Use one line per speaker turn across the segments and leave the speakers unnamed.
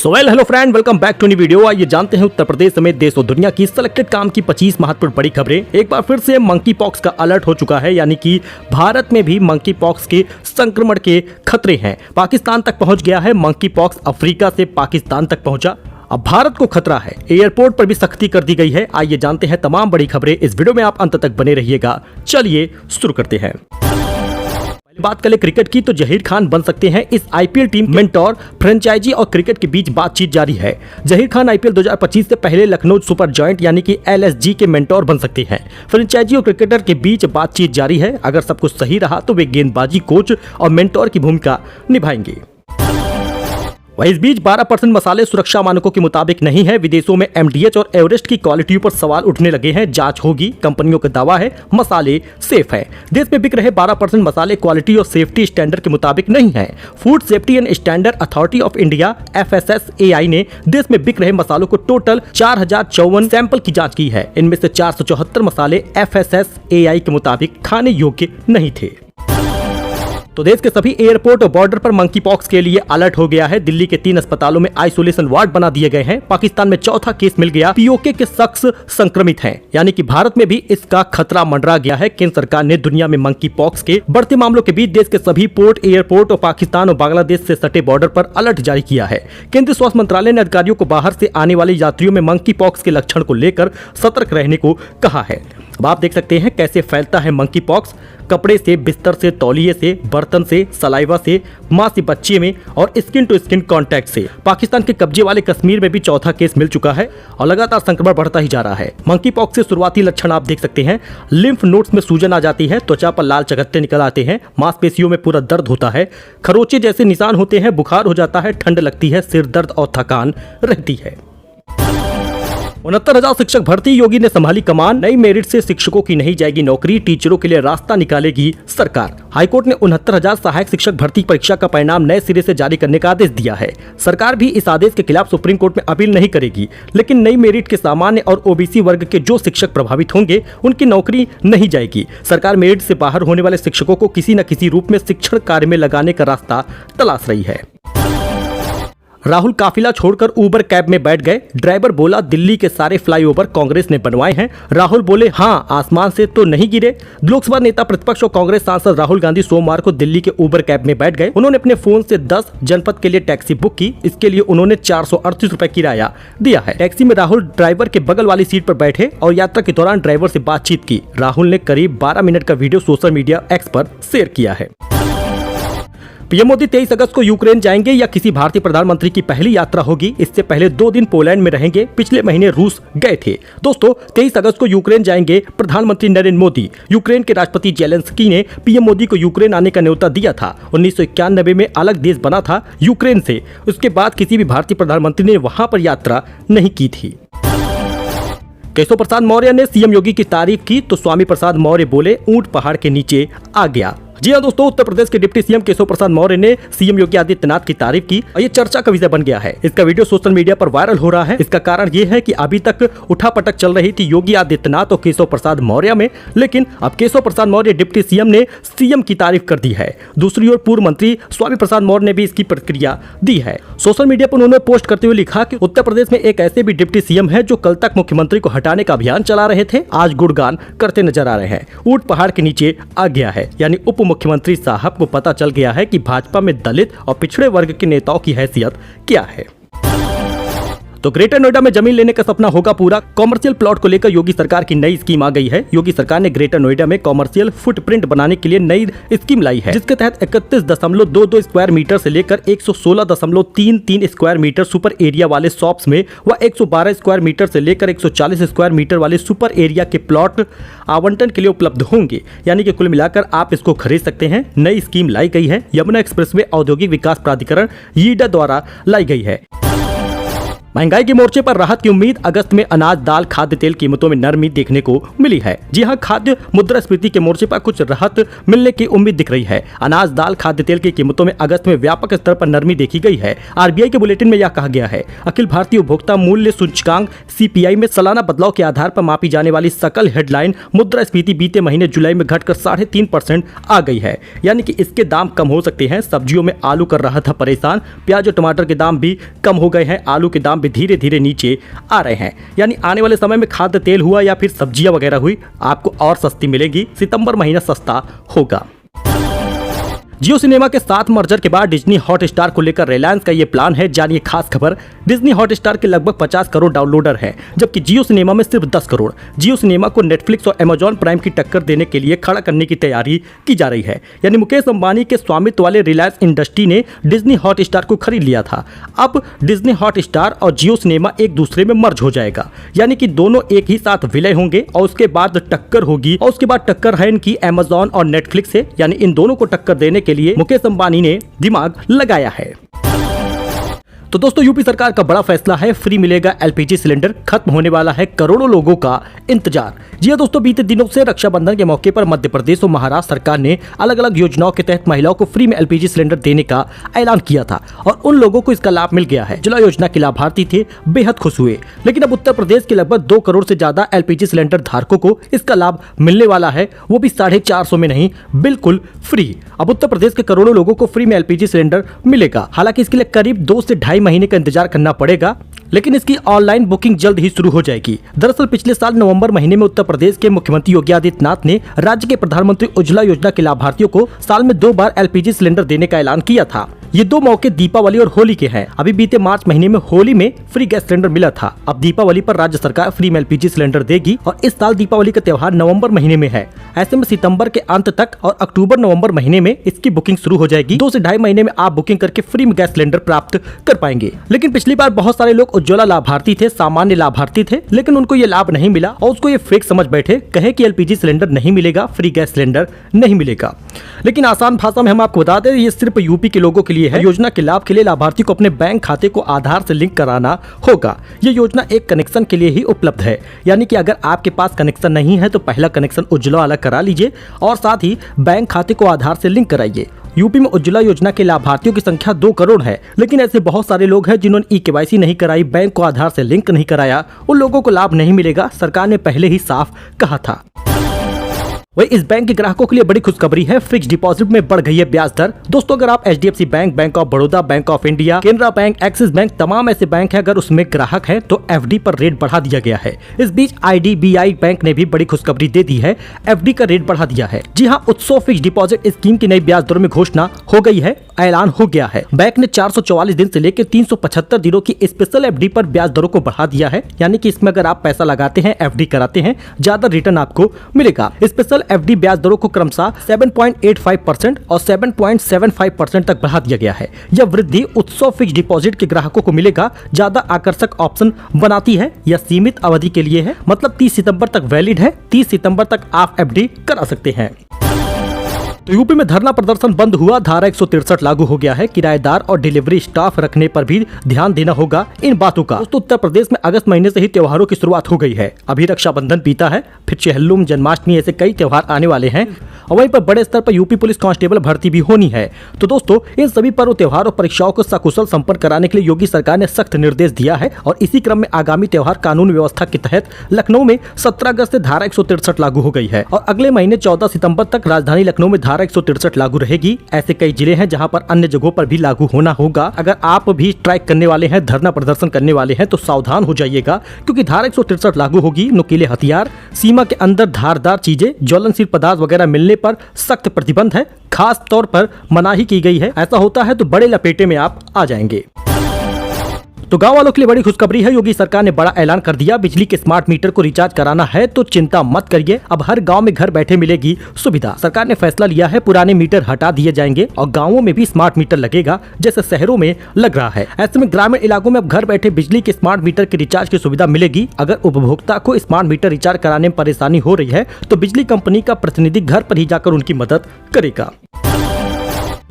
Hello friend, welcome back to new video. आइए जानते हैं उत्तर प्रदेश समेत देश और दुनिया की सिलेक्टेड काम की 25 महत्वपूर्ण बड़ी खबरें। एक बार फिर से मंकी पॉक्स का अलर्ट हो चुका है, यानी कि भारत में भी मंकी पॉक्स के संक्रमण के खतरे हैं। पाकिस्तान तक पहुंच गया है मंकी पॉक्स, अफ्रीका से पाकिस्तान तक पहुंचा। अब भारत को खतरा है, एयरपोर्ट पर भी सख्ती कर दी गई है। आइए जानते हैं तमाम बड़ी खबरें, इस वीडियो में आप अंत तक बने रहिएगा। चलिए शुरू करते हैं। बात करें क्रिकेट की तो जहीर खान बन सकते हैं इस आईपीएल टीम मेंटोर। फ्रेंचाइजी और क्रिकेट के बीच बातचीत जारी है। जहीर खान आईपीएल 2025 से पहले लखनऊ सुपर जॉइंट यानी कि एलएसजी के मेंटोर बन सकते हैं। फ्रेंचाइजी और क्रिकेटर के बीच बातचीत जारी है। अगर सब कुछ सही रहा तो वे गेंदबाजी कोच और मेंटोर की भूमिका निभाएंगे। वहीं इस बीच 12% मसाले सुरक्षा मानकों के मुताबिक नहीं है। विदेशों में एमडीएच और एवरेस्ट की क्वालिटी पर सवाल उठने लगे हैं। जांच होगी, कंपनियों का दावा है मसाले सेफ है। देश में बिक रहे 12% मसाले क्वालिटी और सेफ्टी स्टैंडर्ड के मुताबिक नहीं है। Food safety and standard authority of India FSSAI ने देश में बिक रहे मसालों को टोटल 4054 सैंपल की जाँच की है। इनमें से 474 मसाले FSSAI के मुताबिक खाने योग्य नहीं थे। तो देश के सभी एयरपोर्ट और बॉर्डर पर मंकी पॉक्स के लिए अलर्ट हो गया है। दिल्ली के 3 अस्पतालों में आइसोलेशन वार्ड बना दिए गए हैं। पाकिस्तान में चौथा केस मिल गया। पीओके के शख्स संक्रमित हैं, यानी कि भारत में भी इसका खतरा मंडरा गया है। केंद्र सरकार ने दुनिया में मंकी पॉक्स के बढ़ते मामलों के बीच देश के सभी पोर्ट, एयरपोर्ट और पाकिस्तान और बांग्लादेश से सटे बॉर्डर पर अलर्ट जारी किया है। केंद्रीय स्वास्थ्य मंत्रालय ने अधिकारियों को बाहर से आने वाले यात्रियों में मंकी पॉक्स के लक्षण को लेकर सतर्क रहने को कहा है। अब आप देख सकते हैं कैसे फैलता है मंकी पॉक्स। कपड़े से, बिस्तर से, तौलिए से, बर्तन से, सलाइवा से, मां से बच्चे में और स्किन टू स्किन कांटेक्ट से। पाकिस्तान के कब्जे वाले कश्मीर में भी चौथा केस मिल चुका है और लगातार संक्रमण बढ़ता ही जा रहा है। मंकी पॉक्स के शुरुआती लक्षण आप देख सकते हैं। लिम्फ नोड्स में सूजन आ जाती है, त्वचा पर लाल चकत्ते निकल आते हैं, मांसपेशियों में पूरा दर्द होता है, खरोंचे जैसे निशान होते हैं, बुखार हो जाता है, ठंड लगती है, सिर दर्द और थकान रहती है। 69,000 शिक्षक भर्ती, योगी ने संभाली कमान। नई मेरिट से शिक्षकों की नहीं जाएगी नौकरी, टीचरों के लिए रास्ता निकालेगी सरकार। हाईकोर्ट ने 69,000 सहायक शिक्षक भर्ती परीक्षा का परिणाम नए सिरे से जारी करने का आदेश दिया है। सरकार भी इस आदेश के खिलाफ सुप्रीम कोर्ट में अपील नहीं करेगी, लेकिन नई मेरिट के सामान्य और ओबीसी वर्ग के जो शिक्षक प्रभावित होंगे उनकी नौकरी नहीं जाएगी। सरकार मेरिट से बाहर होने वाले शिक्षकों को किसी न किसी रूप में शिक्षण कार्य में लगाने का रास्ता तलाश रही है। राहुल काफिला छोड़कर उबर कैब में बैठ गए। ड्राइवर बोला दिल्ली के सारे फ्लाईओवर कांग्रेस ने बनवाए हैं। राहुल बोले हाँ, आसमान से तो नहीं गिरे। लोकसभा नेता प्रतिपक्ष और कांग्रेस सांसद राहुल गांधी सोमवार को दिल्ली के उबर कैब में बैठ गए। उन्होंने अपने फोन से 10 जनपद के लिए टैक्सी बुक की। इसके लिए उन्होंने 438 रुपए किराया दिया है। टैक्सी में राहुल ड्राइवर के बगल वाली सीट पर बैठे और यात्रा के दौरान ड्राइवर से बातचीत की। राहुल ने करीब 12 मिनट का वीडियो सोशल मीडिया एक्स पर शेयर किया है। पीएम मोदी 23 अगस्त को यूक्रेन जाएंगे या किसी भारतीय प्रधानमंत्री की पहली यात्रा होगी। इससे पहले 2 दिन पोलैंड में रहेंगे। पिछले महीने रूस गए थे। दोस्तों, 23 अगस्त को यूक्रेन जाएंगे प्रधानमंत्री नरेंद्र मोदी। यूक्रेन के राष्ट्रपति जेलेंस्की ने पीएम मोदी को यूक्रेन आने का न्योता दिया था। 1991 में अलग देश बना था यूक्रेन से। उसके बाद किसी भी भारतीय प्रधानमंत्री ने वहां पर यात्रा नहीं की थी। केशव प्रसाद मौर्य ने सीएम योगी की तारीफ की तो स्वामी प्रसाद मौर्य बोले ऊंट पहाड़ के नीचे आ गया। जी हाँ दोस्तों, उत्तर प्रदेश के डिप्टी सीएम केशव प्रसाद मौर्य ने सीएम योगी आदित्यनाथ की तारीफ की और ये चर्चा का विषय बन गया है। इसका वीडियो सोशल मीडिया पर वायरल हो रहा है। इसका कारण ये है कि अभी तक उठापटक चल रही थी योगी आदित्यनाथ और केशव प्रसाद मौर्य में, लेकिन अब केशव प्रसाद मौर्य डिप्टी सीएम ने सीएम की तारीफ कर दी है। दूसरी ओर पूर्व मंत्री स्वामी प्रसाद मौर्य ने भी इसकी प्रतिक्रिया दी है। सोशल मीडिया पर उन्होंने पोस्ट करते हुए लिखा कि उत्तर प्रदेश में एक ऐसे भी डिप्टी सीएम है जो कल तक मुख्यमंत्री को हटाने का अभियान चला रहे थे, आज गुणगान करते नजर आ रहे हैं। ऊंट पहाड़ के नीचे आ गया है, यानी उप मुख्यमंत्री साहब को पता चल गया है कि भाजपा में दलित और पिछड़े वर्ग के नेताओं की हैसियत क्या है। तो ग्रेटर नोएडा में जमीन लेने का सपना होगा पूरा। कॉमर्शियल प्लॉट को लेकर योगी सरकार की नई स्कीम आ गई है। योगी सरकार ने ग्रेटर नोएडा में कॉमर्शियल फुटप्रिंट बनाने के लिए नई स्कीम लाई है, जिसके तहत 31.22 स्क्वायर मीटर से लेकर 116.33 स्क्वायर मीटर सुपर एरिया वाले शॉप्स में व 112 स्क्वायर मीटर से लेकर 140 स्क्वायर मीटर वाले सुपर एरिया के प्लॉट आवंटन के लिए उपलब्ध होंगे। यानी कि कुल मिलाकर आप इसको खरीद सकते हैं। नई स्कीम लाई गई है। यमुना एक्सप्रेसवे औद्योगिक विकास प्राधिकरण YIDA द्वारा लाई गई है। महंगाई के मोर्चे पर राहत की उम्मीद। अगस्त में अनाज, दाल, खाद्य तेल कीमतों में नरमी देखने को मिली है। जी हां, खाद्य मुद्रास्फीति के मोर्चे पर कुछ राहत मिलने की उम्मीद दिख रही है। अनाज, दाल, खाद्य तेल की कीमतों में अगस्त में व्यापक स्तर पर नरमी देखी गई है। आरबीआई के बुलेटिन में यह कहा गया है, अखिल भारतीय उपभोक्ता मूल्य सूचकांक सीपीआई में सालाना बदलाव के आधार पर मापी जाने वाली सकल हेडलाइन मुद्रास्फीति बीते महीने जुलाई में घटकर 3.5% आ गई है। यानी कि इसके दाम कम हो सकते हैं। सब्जियों में आलू कर रहा था परेशान, प्याज और टमाटर के दाम भी कम हो गए हैं। आलू के दाम भी धीरे धीरे नीचे आ रहे हैं। यानी आने वाले समय में खाद्य तेल हुआ या फिर सब्जियां वगैरह हुई, आपको और सस्ती मिलेगी। सितंबर महीना सस्ता होगा। जियो सिनेमा के साथ मर्जर के बाद डिज्नी हॉटस्टार को लेकर रिलायंस का ये प्लान है। जानिए खास खबर। डिज्नी हॉटस्टार के लगभग 50 करोड़ डाउनलोडर हैं, जबकि जियो सिनेमा में सिर्फ 10 करोड़। जियो सिनेमा को नेटफ्लिक्स और अमेजॉन प्राइम की टक्कर देने के लिए खड़ा करने की तैयारी की जा रही है। यानी मुकेश अंबानी के स्वामित्व वाले रिलायंस इंडस्ट्री ने डिज्नी हॉटस्टार को खरीद लिया था। अब डिज्नी हॉटस्टार और जियो सिनेमा एक दूसरे में मर्ज हो जाएगा। यानी कि दोनों एक ही साथ विलय होंगे और उसके बाद टक्कर होगी। और उसके बाद टक्कर है इनकी अमेजॉन और नेटफ्लिक्स से। यानी इन दोनों को टक्कर देने के लिए मुकेश अंबानी ने दिमाग लगाया है। तो दोस्तों, यूपी सरकार का बड़ा फैसला है। फ्री मिलेगा एलपीजी सिलेंडर। खत्म होने वाला है करोड़ों लोगों का इंतजार। जी हां दोस्तों, बीते दिनों से रक्षाबंधन के मौके पर मध्य प्रदेश और महाराष्ट्र सरकार ने अलग अलग योजनाओं के तहत महिलाओं को फ्री में एलपीजी सिलेंडर देने का ऐलान किया था और उन लोगों को इसका लाभ मिल गया है। उज्ज्वला योजना के लाभार्थी थे, बेहद खुश हुए। लेकिन अब उत्तर प्रदेश के लगभग 2 करोड़ से ज्यादा एलपीजी सिलेंडर धारकों को इसका लाभ मिलने वाला है, वो भी 450 में नहीं, बिल्कुल फ्री। अब उत्तर प्रदेश के करोड़ों लोगों को फ्री में एलपीजी सिलेंडर मिलेगा। हालांकि इसके लिए करीब 2 से 2.5 महीने का इंतजार करना पड़ेगा, लेकिन इसकी ऑनलाइन बुकिंग जल्द ही शुरू हो जाएगी। दरअसल पिछले साल नवंबर महीने में उत्तर प्रदेश के मुख्यमंत्री योगी आदित्यनाथ ने राज्य के प्रधानमंत्री उज्ज्वला योजना के लाभार्थियों को साल में 2 बार एलपीजी सिलेंडर देने का ऐलान किया था। ये 2 मौके दीपावली और होली के हैं। अभी बीते मार्च महीने में होली में फ्री गैस सिलेंडर मिला था। अब दीपावली पर राज्य सरकार फ्री में एलपीजी सिलेंडर देगी और इस साल दीपावली का त्योहार नवंबर महीने में है। ऐसे में सितंबर के अंत तक और अक्टूबर नवंबर महीने में इसकी बुकिंग शुरू हो जाएगी। 2 से 2.5 महीने में आप बुकिंग करके फ्री में गैस सिलेंडर प्राप्त कर पाएंगे। लेकिन पिछली बार बहुत सारे लोग उज्ज्वला लाभार्थी थे, सामान्य लाभार्थी थे, लेकिन उनको ये लाभ नहीं मिला और उसको ये फेक समझ बैठे, कहे कि एलपीजी सिलेंडर नहीं मिलेगा, फ्री गैस सिलेंडर नहीं मिलेगा। लेकिन आसान भाषा में हम आपको बता दें, ये सिर्फ यूपी के लोगों के लिए है। योजना के लाभ के लिए लाभार्थी को अपने बैंक खाते को आधार से लिंक कराना होगा। ये योजना एक कनेक्शन के लिए ही उपलब्ध है। यानी कि अगर आपके पास कनेक्शन नहीं है तो पहला कनेक्शन उज्ज्वला वाला करा लीजिए और साथ ही बैंक खाते को आधार से लिंक कराइए। यूपी में उज्ज्वला योजना के लाभार्थियों की संख्या 2 करोड़ है, लेकिन ऐसे बहुत सारे लोग हैं जिन्होंने ई-केवाईसी नहीं कराई, बैंक को आधार से लिंक नहीं कराया। उन लोगों को लाभ नहीं मिलेगा। सरकार ने पहले ही साफ कहा था। वही इस बैंक के ग्राहकों के लिए बड़ी खुशखबरी है। फिक्स डिपॉजिट में बढ़ गई है ब्याज दर। दोस्तों, अगर आप HDFC bank, bank of Baroda, bank of India, Canara bank, axis bank, तमाम ऐसे बैंक है, अगर उसमें ग्राहक है तो एफडी पर रेट बढ़ा दिया गया है। इस बीच आईडीबीआई बैंक ने भी बड़ी खुशखबरी दे दी है, एफडी का रेट बढ़ा दिया है। जी हाँ, उत्सव फिक्स डिपॉजिट स्कीम की नई ब्याज दरों में घोषणा हो गई है, ऐलान हो गया है। बैंक ने 444 दिन से लेकर 375 दिनों की स्पेशल एफडी पर ब्याज दरों को बढ़ा दिया है। यानी कि इसमें अगर आप पैसा लगाते हैं, एफडी कराते हैं, ज्यादा रिटर्न आपको मिलेगा। स्पेशल एफडी ब्याज दरों को क्रमशः 7.85% और 7.75% तक बढ़ा दिया गया है। यह वृद्धि उत्सव फिक्स डिपॉजिट के ग्राहकों को मिलेगा ज्यादा आकर्षक ऑप्शन बनाती है। यह सीमित अवधि के लिए है, मतलब 30 सितंबर तक वैलिड है। 30 सितंबर तक आप एफडी करा सकते हैं। तो यूपी में धरना प्रदर्शन बंद हुआ। धारा 163 लागू हो गया है। किराएदार और डिलीवरी स्टाफ रखने पर भी ध्यान देना होगा इन बातों का। दोस्तों, उत्तर प्रदेश में अगस्त महीने से ही त्योहारों की शुरुआत हो गई है। अभी रक्षाबंधन बीता है, फिर चेहल्लुम, जन्माष्टमी, ऐसे कई त्योहार आने वाले हैं और वहीं पर बड़े स्तर पर यूपी पुलिस कांस्टेबल भर्ती भी होनी है। तो दोस्तों, इन सभी पर्व, त्योहार और परीक्षाओं को सकुशल संपन्न कराने के लिए योगी सरकार ने सख्त निर्देश दिया है और इसी क्रम में आगामी त्योहार कानून व्यवस्था के तहत लखनऊ में 17 अगस्त से धारा 163 लागू हो गई है और अगले महीने 14 सितंबर तक राजधानी लखनऊ में धारा 163 लागू रहेगी। ऐसे कई जिले हैं जहां पर अन्य जगहों पर भी लागू होना होगा। अगर आप भी स्ट्राइक करने वाले हैं, धरना प्रदर्शन करने वाले हैं, तो सावधान हो जाइएगा, क्योंकि धारा 163 लागू होगी। नुकीले हथियार, सीमा के अंदर धारदार चीजें, ज्वलनशील पदार्थ वगैरह मिलने पर सख्त प्रतिबंध है। खास तौर पर मनाही की गई है। ऐसा होता है तो बड़े लपेटे में आप आ जाएंगे। तो गांव वालों के लिए बड़ी खुशखबरी है। योगी सरकार ने बड़ा ऐलान कर दिया। बिजली के स्मार्ट मीटर को रिचार्ज कराना है तो चिंता मत करिए, अब हर गांव में घर बैठे मिलेगी सुविधा। सरकार ने फैसला लिया है, पुराने मीटर हटा दिए जाएंगे और गांवों में भी स्मार्ट मीटर लगेगा जैसे शहरों में लग रहा है। ऐसे में ग्रामीण इलाकों में अब घर बैठे बिजली के स्मार्ट मीटर के रिचार्ज की सुविधा मिलेगी। अगर उपभोक्ता को स्मार्ट मीटर रिचार्ज कराने में परेशानी हो रही है तो बिजली कंपनी का प्रतिनिधि घर पर ही जाकर उनकी मदद करेगा।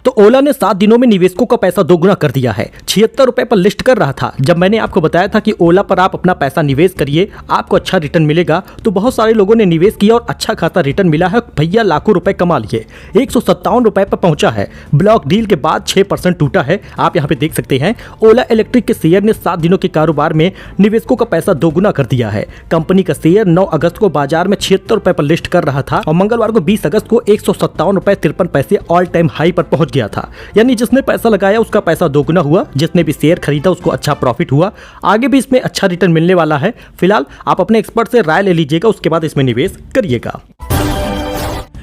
तो ओला ने 7 दिनों में निवेशकों का पैसा दोगुना कर दिया है। 76 रुपए पर लिस्ट कर रहा था। जब मैंने आपको बताया था कि ओला पर आप अपना पैसा निवेश करिए, आपको अच्छा रिटर्न मिलेगा, तो बहुत सारे लोगों ने निवेश किया और अच्छा खासा रिटर्न मिला है। भैया लाखों रुपए कमा लिए। 157 रुपए पर पहुंचा है। ब्लॉक डील के बाद 6% टूटा है। आप यहाँ पे देख सकते हैं ओला इलेक्ट्रिक के शेयर ने 7 दिनों के कारोबार में निवेशकों का पैसा दोगुना कर दिया है। कंपनी का शेयर 9 अगस्त को बाजार में 76 रुपए पर लिस्ट कर रहा था और मंगलवार को 20 अगस्त को 157 रुपए 53 पैसे ऑल टाइम हाई पर पहुंच गया था। यानी जिसने पैसा लगाया उसका पैसा दोगुना हुआ, जिसने भी शेयर खरीदा उसको अच्छा प्रॉफिट हुआ। आगे भी इसमें अच्छा रिटर्न मिलने वाला है। फिलहाल आप अपने एक्सपर्ट से राय ले लीजिएगा, उसके बाद इसमें निवेश करिएगा।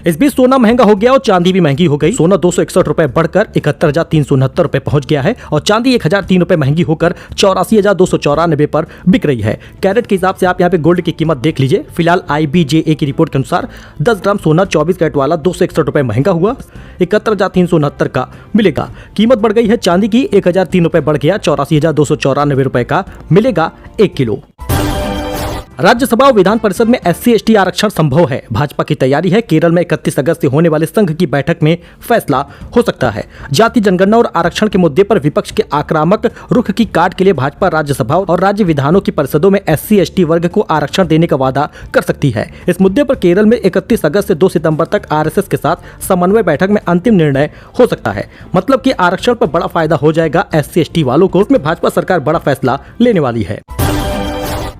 इस बीच सोना महंगा हो गया और चांदी भी महंगी हो गई। सोना 261 रुपए बढ़कर 71,369 रुपए पहुंच गया है और चांदी 1,003 रुपए महंगी होकर 84,294 पर बिक रही है। कैरेट के हिसाब से आप यहाँ पे गोल्ड की कीमत देख लीजिए। फिलहाल IBJA की रिपोर्ट के अनुसार 10 ग्राम सोना 24 कैरेट वाला 261 रुपए महंगा हुआ, 71,369 का मिलेगा। कीमत बढ़ गई है चांदी की, 1,003 रुपए बढ़ गया, 84,294 रुपए का मिलेगा 1 किलो। राज्यसभा और विधान परिषद में SC/ST आरक्षण संभव है। भाजपा की तैयारी है। केरल में 31 अगस्त से होने वाले संघ की बैठक में फैसला हो सकता है। जाति जनगणना और आरक्षण के मुद्दे पर विपक्ष के आक्रामक रुख की काट के लिए भाजपा राज्यसभा और राज्य विधानों की परिषदों में SC/ST वर्ग को आरक्षण देने का वादा कर सकती है। इस मुद्दे पर केरल में 31 अगस्त से 2 सितंबर तक RSS के साथ समन्वय बैठक में अंतिम निर्णय हो सकता है। मतलब कि आरक्षण पर बड़ा फायदा हो जाएगा SC/ST वालों को। इसमें भाजपा सरकार बड़ा फैसला लेने वाली है।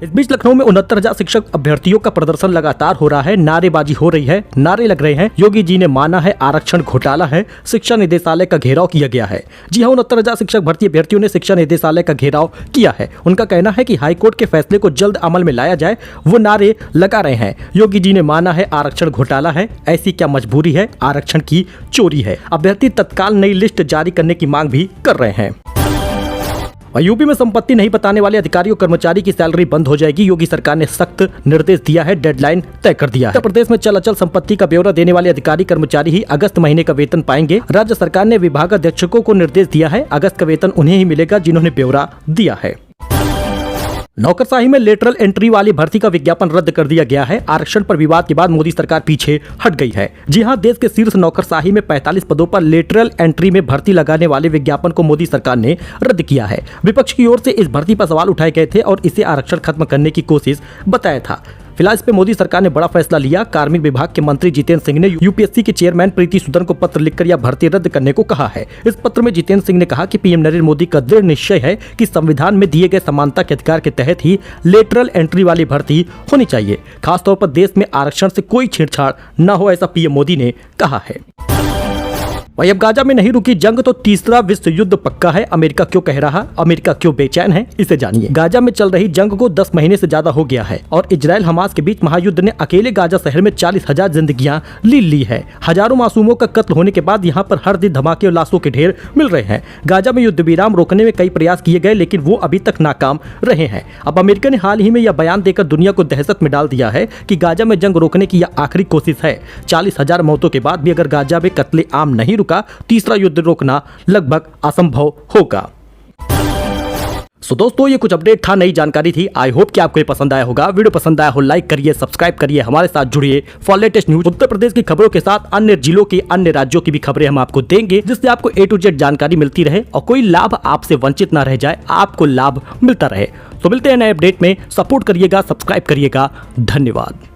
इस बीच लखनऊ में 69,000 शिक्षक अभ्यर्थियों का प्रदर्शन लगातार हो रहा है। नारेबाजी हो रही है, नारे लग रहे हैं। योगी जी ने माना है आरक्षण घोटाला है। शिक्षा निदेशालय का घेराव किया गया है। जी हाँ, 69,000 शिक्षक भर्ती अभ्यर्थियों ने शिक्षा निदेशालय का घेराव किया है। उनका कहना है कि हाईकोर्ट के फैसले को जल्द अमल में लाया जाए। वो नारे लगा रहे हैं। योगी जी ने माना है आरक्षण घोटाला है। ऐसी क्या मजबूरी है, आरक्षण की चोरी है। अभ्यर्थी तत्काल नई लिस्ट जारी करने की मांग भी कर रहे हैं। यूपी में संपत्ति नहीं बताने वाले अधिकारियों कर्मचारी की सैलरी बंद हो जाएगी। योगी सरकार ने सख्त निर्देश दिया है, डेडलाइन तय कर दिया है। उत्तर प्रदेश में चल अचल संपत्ति का ब्यौरा देने वाले अधिकारी कर्मचारी ही अगस्त महीने का वेतन पाएंगे। राज्य सरकार ने विभागाध्यक्षों को निर्देश दिया है, अगस्त का वेतन उन्हें ही मिलेगा जिन्होंने ब्यौरा दिया है। नौकरशाही में लेटरल एंट्री वाली भर्ती का विज्ञापन रद्द कर दिया गया है। आरक्षण पर विवाद के बाद मोदी सरकार पीछे हट गई है। जी हां, देश के शीर्ष नौकरशाही में 45 पदों पर लेटरल एंट्री में भर्ती लगाने वाले विज्ञापन को मोदी सरकार ने रद्द किया है। विपक्ष की ओर से इस भर्ती पर सवाल उठाए गए थे और इसे आरक्षण खत्म करने की कोशिश बताया था। फिलहाल इस पे मोदी सरकार ने बड़ा फैसला लिया। कार्मिक विभाग के मंत्री जितेंद्र सिंह ने UPSC के चेयरमैन प्रीति सूदन को पत्र लिखकर यह भर्ती रद्द करने को कहा है। इस पत्र में जितेंद्र सिंह ने कहा कि PM नरेंद्र मोदी का दृढ़ निश्चय है कि संविधान में दिए गए समानता के अधिकार के तहत ही लेटरल एंट्री वाली भर्ती होनी चाहिए। खासतौर पर देश में आरक्षण से कोई छेड़छाड़ न हो, ऐसा PM मोदी ने कहा है। वही अब गाजा में नहीं रुकी जंग तो तीसरा विश्व युद्ध पक्का है। अमेरिका क्यों कह रहा, अमेरिका क्यों बेचैन है, इसे जानिए। गाजा में चल रही जंग को 10 महीने से ज्यादा हो गया है और इजराइल हमास के बीच महायुद्ध ने अकेले गाजा शहर में 40,000 जिंदगियां ली है। हजारों मासूमों का कत्ल होने के बाद यहाँ पर हर दिन धमाके और लाशों के ढेर मिल रहे हैं। गाजा में युद्ध विराम रोकने में कई प्रयास किए गए लेकिन वो अभी तक नाकाम रहे हैं। अब अमेरिका ने हाल ही में यह बयान देकर दुनिया को दहशत में डाल दिया है कि गाजा में जंग रोकने की यह आखिरी कोशिश है। 40,000 मौतों के बाद भी अगर गाजा में कत्लेआम नहीं रुका, तीसरा युद्ध रोकना लगभग असंभव होगा। सो दोस्तों, ये कुछ अपडेट था, नई जानकारी थी। आई होप कि आपको ये पसंद आया होगा। वीडियो पसंद आया हो लाइक करिए, सब्सक्राइब करिए, हमारे साथ जुड़िए for latest news. Uttar Pradesh की खबरों के साथ अन्य जिलों की, अन्य राज्यों की भी खबरें हम आपको देंगे, जिससे आपको A to Z जानकारी मिलती रहे और कोई लाभ आपसे वंचित ना रह जाए, आपको लाभ मिलता रहे। तो मिलते हैं नए अपडेट में। सपोर्ट करिएगा, सब्सक्राइब करिएगा। धन्यवाद।